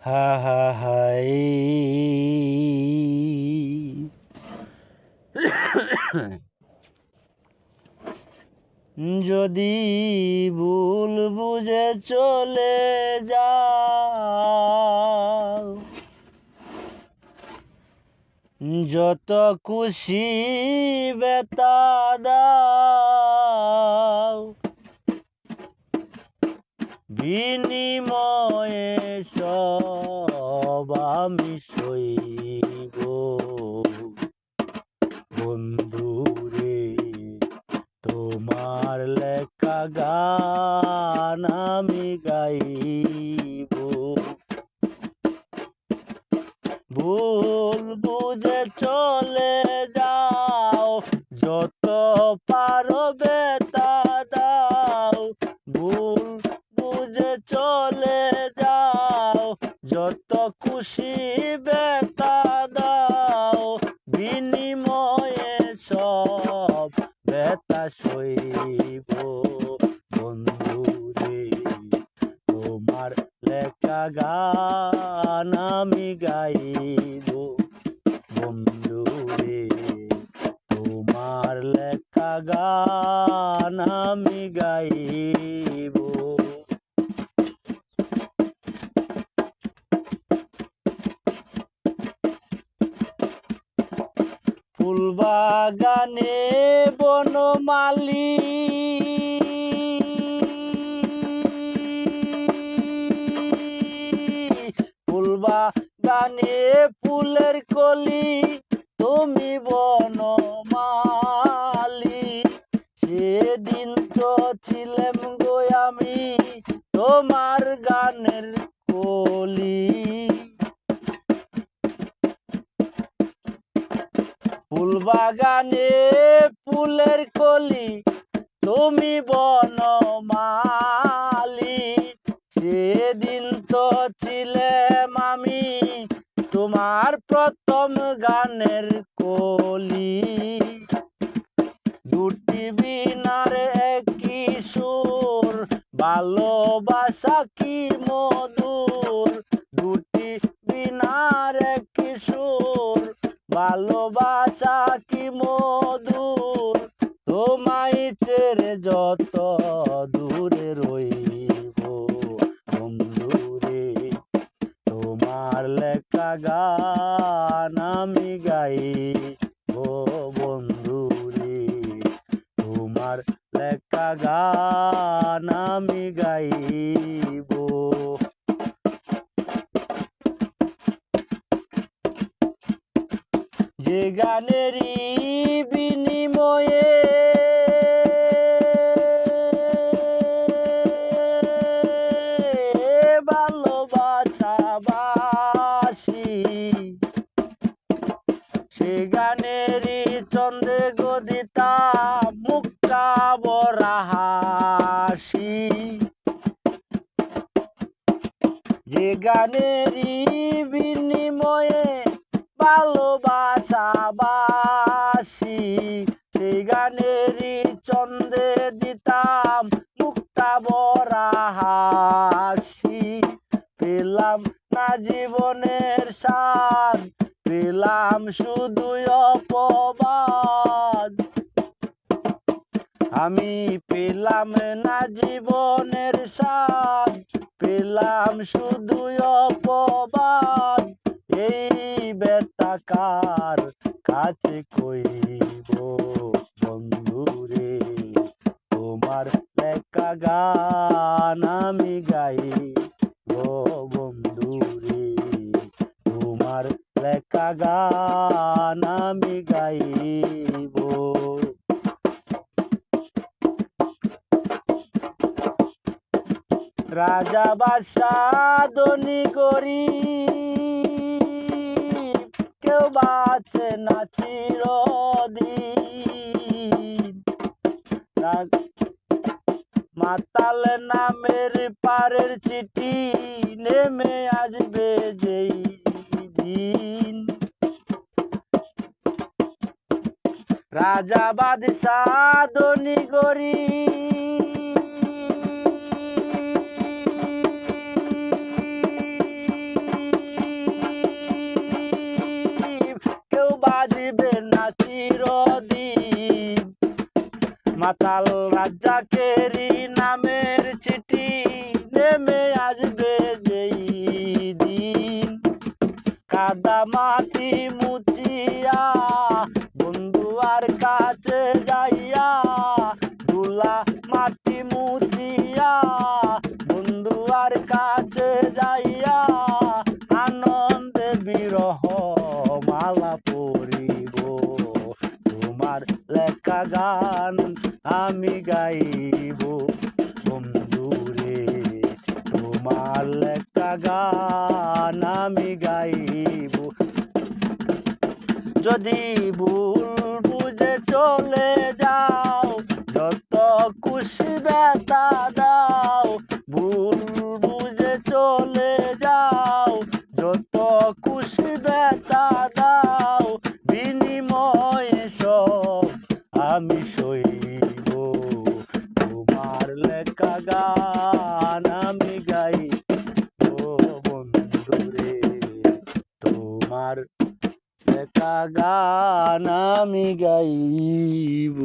হা হা high যদি ভুল বুঝে চলে যাও, যত খুশি ব্যথা দাও, বিনিময়ে সব আমি সইব। বন্ধুরে তোমার লেখা গান আমি গাইব। ভুল বুঝে চলে যাও, যত পারো ব্যথা দাও। ভুল বুঝে চলে যাও, যত খুশি ব্যথা দাও, বিনিময়ে সব ব্যথা সইব। বন্ধুরে তোমার লেখা গান আমি গাইব। বন্ধুরে তোমার লেখা গান আমি গাইব। ফুলবাগানে বনমালী, ফুলবাগানে ফুলের কলি, তুমি বনমালী। সেদিন তো ছিলাম গো আমি তোমার গানের কলি। ফুলবাগানে ফুলের কলি, তুমি বনমালী। সেদিন তো ছিলাম আমি তোমার প্রথম গানের কলি। দুটি বীণার একই সুর, ভালোবাসা কি মধুর। দুটি বীণার একই সুর, ভালোবাসা কি মধুর। তোমায় ছেড়ে যত দূরে রইব, বন্ধুরে তোমার লেখা গান আমি গাইব। বন্ধুরে তোমার লেখা গান আমি গাইব। যে গানেরই বিনিময়ে ভালোবাসা বাসি, সে গানেরই চন্দে গদিতা মুক্তা বরা হাসি। যে গানেরই বিনিময়ে ভালোবাসা বাসি, সেই গানেরই চন্দে দিতাম মুক্তা বরা হাসি। পেলাম না জীবনের স্বাদ, পেলাম শুধু অপবাদ। আমি পেলাম না জীবনের স্বাদ, পেলাম শুধু অপবাদ। এই ব্যথা কার কাছে কইব, বন্ধুরে তোমার লেখা গান আমি গাইব। বন্ধুরে তোমার লেখা গান আমি গাইব। রাজা বাদশাহ ধনী গরিব, কেউ বাঁচে না চিরদিন। মাতাল নামের পারের চিঠি নেমে আসবে যেই দিন। রাজা বাদশাহ ধনী গরিব, কাদা মাটি মুচিয়া বন্ধু আর কাছে যাইয়া ধুলা মাটি মুচিয়া বন্ধু আর কাছে যাইয়া আনন্দে বিরহ মালা পরিব তোমার লেখা গান আমি গাইব বন্ধুরে তোমার লেখা গান আমি গাইব যদি ভুল বুঝে চলে যাও যত খুশি ব্যথা দাও ভুল বুঝে চলে যাও যত খুশি ব্যথা দাও বিনিময়ে সব আমি সইব তোমার লেখা গান আমি গাইব বন্ধুরে তোমার লেখা গান আমি গাইব।